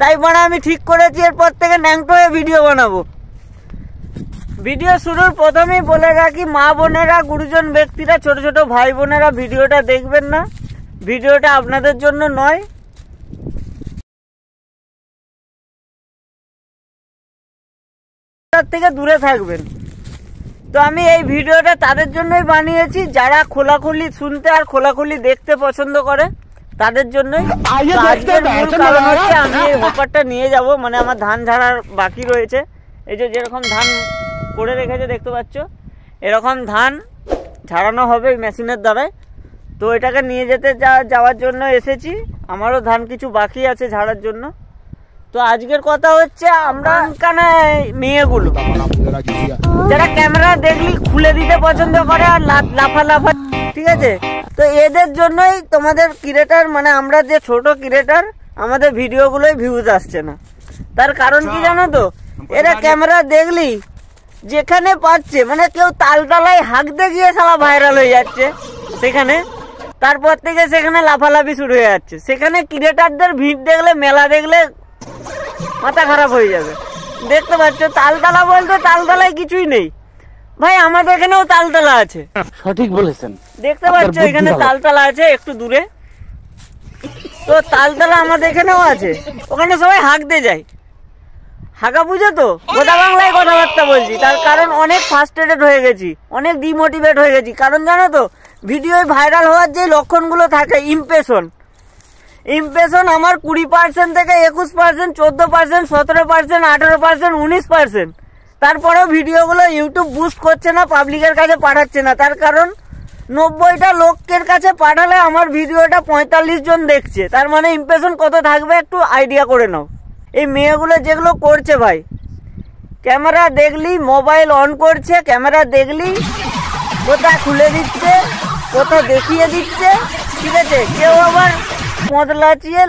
তাই মানে আমি ঠিক করেছি এরপর থেকে ন্যাংটো হয়ে ভিডিও বানাবো। ভিডিও শুরুর প্রথমেই বলে রাখি, মা বোনেরা, গুরুজন ব্যক্তিরা, ছোট ছোট ভাই বোনেরা ভিডিওটা দেখবেন না। ভিডিওটা আপনাদের জন্য নয়। তার থেকে দূরে থাকবেন। তো আমি এই ভিডিওটা তাদের জন্যই বানিয়েছি যারা খোলাখুলি শুনতে আর খোলাখুলি দেখতে পছন্দ করে, তাদের জন্যই। আজকের মূল কারণ হচ্ছে আমি এই হপারটা নিয়ে যাব, মানে আমার ধান ঝাড়ার বাকি রয়েছে। এই যে যেরকম ধান করে রেখেছে দেখতে পাচ্ছ, এরকম ধান ঝাড়ানো হবে এই মেশিনের দ্বারাই। তো এটাকে নিয়ে যেতে যাওয়ার জন্য এসেছি। আমারও ধান কিছু বাকি আছে ঝাড়ার জন্য। তো আজকের কথা হচ্ছে আমরা মেয়েগুলো যারা ক্যামেরা দেখলি খুলে দিতে পছন্দ করে আর লাফা, ঠিক আছে? তো এদের জন্যই তোমাদের ক্রিয়েটার, মানে আমরা যে ছোট ক্রিয়েটার, আমাদের ভিডিওগুলোই ভিউজ আসছে না। তার কারণ কি জানো তো? এরা ক্যামেরা দেখলি যেখানে পাচ্ছে, মানে কেউ তালতলায় হাঁকতে গিয়ে সালা ভাইরাল হয়ে যাচ্ছে সেখানে, তারপর থেকে সেখানে লাফালাফি শুরু হয়ে যাচ্ছে। সেখানে ক্রিয়েটারদের ভিড় দেখলে, মেলা দেখলে মাথা খারাপ হয়ে যাবে। দেখতে পাচ্ছ তালতলা বলতে তালতলায় কিছুই নেই ভাই, আমাদের এখানেও তালতলা আছে। সঠিক বলেছেন। দেখতে পাচ্ছ এখানে তালতলা আছে একটু দূরে। তো তালতলা আমাদের এখানেও আছে, ওখানে সবাই হাঁকতে যায়। হাঁকা বুঝো তো, গোটা বাংলায় কথাবার্তা বলছি। তার কারণ অনেক ফার্স্ট্রেটেড হয়ে গেছি, অনেক ডিমোটিভেট হয়ে গেছি। কারণ জানো তো, ভিডিও ভাইরাল হওয়ার যে লক্ষণগুলো থাকে, ইমপ্রেশন আমার 20% থেকে 21%, 14%, 17%, 18%, 19%। তারপরেও ভিডিওগুলো ইউটিউব বুস্ট করছে না, পাবলিকের কাছে পাঠাচ্ছে না। তার কারণ 90টা লোকের কাছে পাঠালে আমার ভিডিওটা 45 জন দেখছে। তার মানে ইমপ্রেশন কত থাকবে একটু আইডিয়া করে নাও। এই মেয়েগুলো যেগুলো করছে ভাই, ক্যামেরা দেখলি মোবাইল অন করছে, ক্যামেরা দেখলি কোথায় খুলে দিচ্ছে, কোথাও দেখিয়ে দিচ্ছে, ঠিক আছে? কেউ আবার পোঁত লাচিয়ে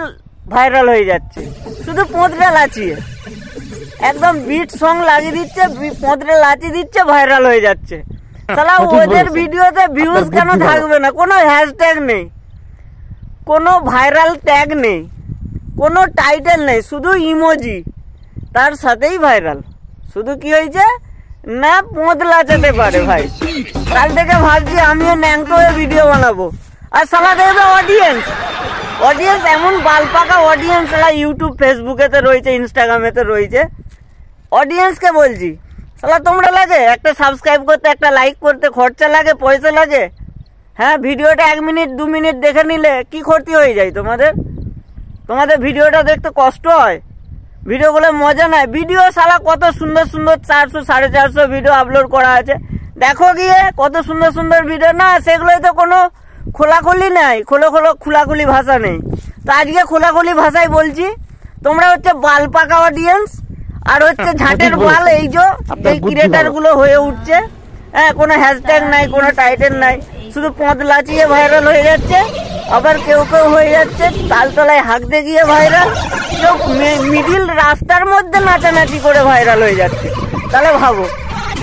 ভাইরাল হয়ে যাচ্ছে, শুধু পোঁতটা লাচিয়ে একদম বিট সং লাগিয়ে দিচ্ছে, পোঁতটা লাচিয়ে দিচ্ছে, ভাইরাল হয়ে যাচ্ছে। সালা ওদের ভিডিওতে ভিউজ কেন থাকবে না? কোনো হ্যাশট্যাগ নেই, কোনো ভাইরাল ট্যাগ নেই, কোনো টাইটেল নেই, শুধু ইমোজি, তার সাথেই ভাইরাল। শুধু কি হয়েছে না, পোঁত লাচাতে পারে ভাই। কাল থেকে ভাবছি আমিও ন্যাংটো হয়ে ভিডিও বানাবো। আর সালা দেখবে অডিয়েন্স এমন বালপাকা অডিয়েন্স, সালা ইউটিউব ফেসবুকেতে রয়েছে, ইনস্টাগ্রামেতে রয়েছে। অডিয়েন্সকে বলছি, সালা তোমরা লাগে একটা সাবস্ক্রাইব করতে, একটা লাইক করতে খরচা লাগে, পয়সা লাগে। হ্যাঁ, ভিডিওটা 1 মিনিট 2 মিনিট দেখে নিলে কি ক্ষতি হয়ে যায় তোমাদের ভিডিওটা দেখতে কষ্ট হয়, ভিডিওগুলো মজা নেয়। ভিডিও সালা কত সুন্দর সুন্দর 400 450 ভিডিও আপলোড করা আছে, দেখো গিয়ে কত সুন্দর সুন্দর ভিডিও। না, সেগুলোই তো কোনো খোলাখুলি নাই, খোলাখুলি ভাষা নেই। তো আজকে খোলাখুলি ভাষায় বলছি, তোমরা হচ্ছে বাল পাকা অডিয়েন্স আর হচ্ছে ঝাঁটের বাল এই ক্রিয়েটার গুলো হয়ে উঠছে। হ্যাঁ, কোনো হ্যাশট্যাগ নাই, কোনো টাইটেল নাই, শুধু পোঁত লাচিয়ে ভাইরাল হয়ে যাচ্ছে। আবার কেউ হয়ে যাচ্ছে তালতলায় হাঁকতে গিয়ে ভাইরাল, কেউ মিডিল রাস্তার মধ্যে নাচানাচি করে ভাইরাল হয়ে যাচ্ছে। তাহলে ভাবো,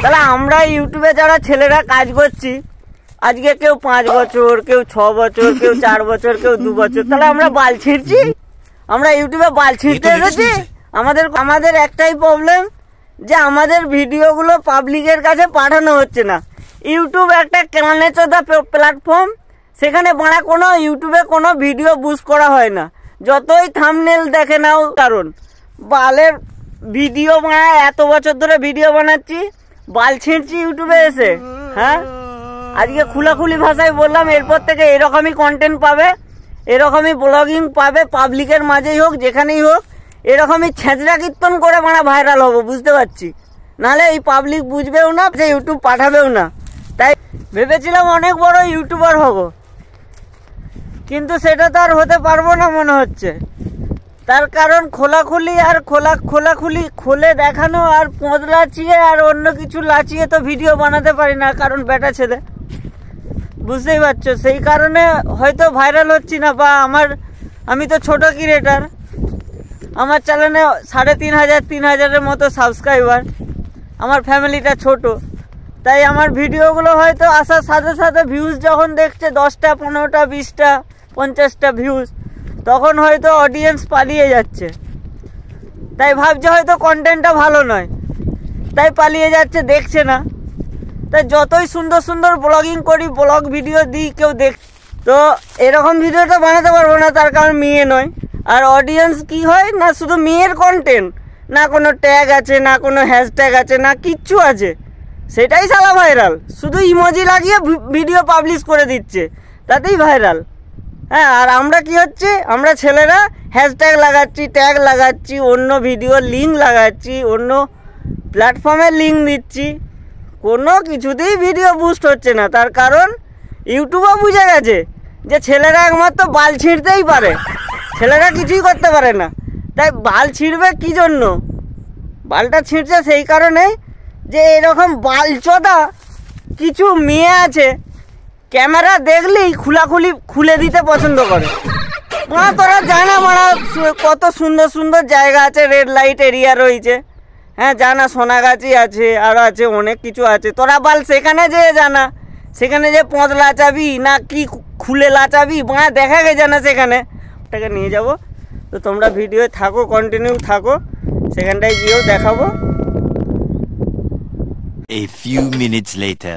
তাহলে আমরা ইউটিউবে যারা ছেলেরা কাজ করছি, আজকে কেউ 5 বছর, কেউ 6 বছর, কেউ 4 বছর, কেউ 2 বছর, তাহলে আমরা বাল ছিঁড়ছি, আমরা ইউটিউবে বাল ছিঁড়তে এসেছি। আমাদের একটাই প্রবলেম যে আমাদের ভিডিওগুলো পাবলিকের কাছে পাঠানো হচ্ছে না। ইউটিউব একটা কানে চোদা প্ল্যাটফর্ম, সেখানে বাড়া কোনো ইউটিউবে কোনো ভিডিও বুস্ট করা হয় না, যতই থাম্বনেল দেখে নাও। কারণ বালের ভিডিও বানায়, এত বছর ধরে ভিডিও বানাচ্ছি, বাল ছিঁড়ছি ইউটিউবে এসে। হ্যাঁ, আজকে খোলাখুলি ভাষায় বললাম, এরপর থেকে এরকমই কন্টেন্ট পাবে, এরকমই ব্লগিং পাবে, পাবলিকের মাঝেই হোক, যেখানেই হোক, এরকমই ছেঁচড়া কীর্তন করে মানে ভাইরাল হবো, বুঝতে পারছি। নাহলে এই পাবলিক বুঝবেও না, যে ইউটিউব পাঠাবেও না। তাই ভেবেছিলাম অনেক বড় ইউটিউবার হব, কিন্তু সেটা তো আর হতে পারবো না মনে হচ্ছে। তার কারণ খোলাখুলি আর খোলাখুলি খুলে দেখানো আর পোঁত লাচিয়ে আর অন্য কিছু লাচিয়ে তো ভিডিও বানাতে পারি না, কারণ বেটা ছেলে, বুঝতেই পারছো। সেই কারণে হয়তো ভাইরাল হচ্ছি না, বা আমি তো ছোট ক্রিয়েটার, আমার চ্যানেলে 3500-3000-এর মতো সাবস্ক্রাইবার, আমার ফ্যামিলিটা ছোট। তাই আমার ভিডিওগুলো হয়তো আসার সাথে সাথে ভিউজ যখন দেখছে 10টা 15টা 20টা 50টা ভিউজ, তখন হয়তো অডিয়েন্স পালিয়ে যাচ্ছে। তাই ভাবছে হয়তো কন্টেন্টটা ভালো নয়, তাই পালিয়ে যাচ্ছে, দেখছে না। তাই যতই সুন্দর সুন্দর ব্লগিং করি, ব্লগ ভিডিও দিই, কেউ দেখ, তো এরকম ভিডিওটা বানাতে পারবো না, তার কারণ মেয়ে নয়। আর অডিয়েন্স কি হয় না, শুধু মেয়ের কন্টেন্ট, না কোনো ট্যাগ আছে, না কোনো হ্যাশট্যাগ আছে, না কিচ্ছু আছে, সেটাই সালা ভাইরাল। শুধু ইমোজি লাগিয়ে ভিডিও পাবলিশ করে দিচ্ছে, তাতেই ভাইরাল। হ্যাঁ, আর আমরা কি হচ্ছে, আমরা ছেলেরা হ্যাশট্যাগ লাগাচ্ছি, ট্যাগ লাগাচ্ছি, অন্য ভিডিওর লিঙ্ক লাগাচ্ছি, অন্য প্ল্যাটফর্মের লিঙ্ক দিচ্ছি, কোনো কিছুতেই ভিডিও বুস্ট হচ্ছে না। তার কারণ ইউটিউবও বুঝে গেছে যে ছেলেরা একমাত্র বাল ছিঁড়তেই পারে, ছেলেরা কিছুই করতে পারে না। তাই বাল ছিঁড়বে কী জন্য, বালটা ছিঁড়ছে সেই কারণে যে এরকম বালচোদা কিছু মেয়ে আছে, ক্যামেরা দেখলেই খুলে দিতে পছন্দ করে। তোরা জানা মারা কত সুন্দর সুন্দর জায়গা আছে, রেড লাইট এরিয়া রয়েছে, হ্যাঁ জানা, সোনাগাছি আছে, আরও আছে, অনেক কিছু আছে। তোরা বাল সেখানে যেয়ে জানা, সেখানে যে পথ লাচাবি না কি খুলে লাচাবি, দেখা গেছে না সেখানে, ওটাকে নিয়ে যাব। তো তোমরা ভিডিও থাকো, কন্টিনিউ থাকো, সেখানটায় গিয়েও দেখাবো। A few minutes later.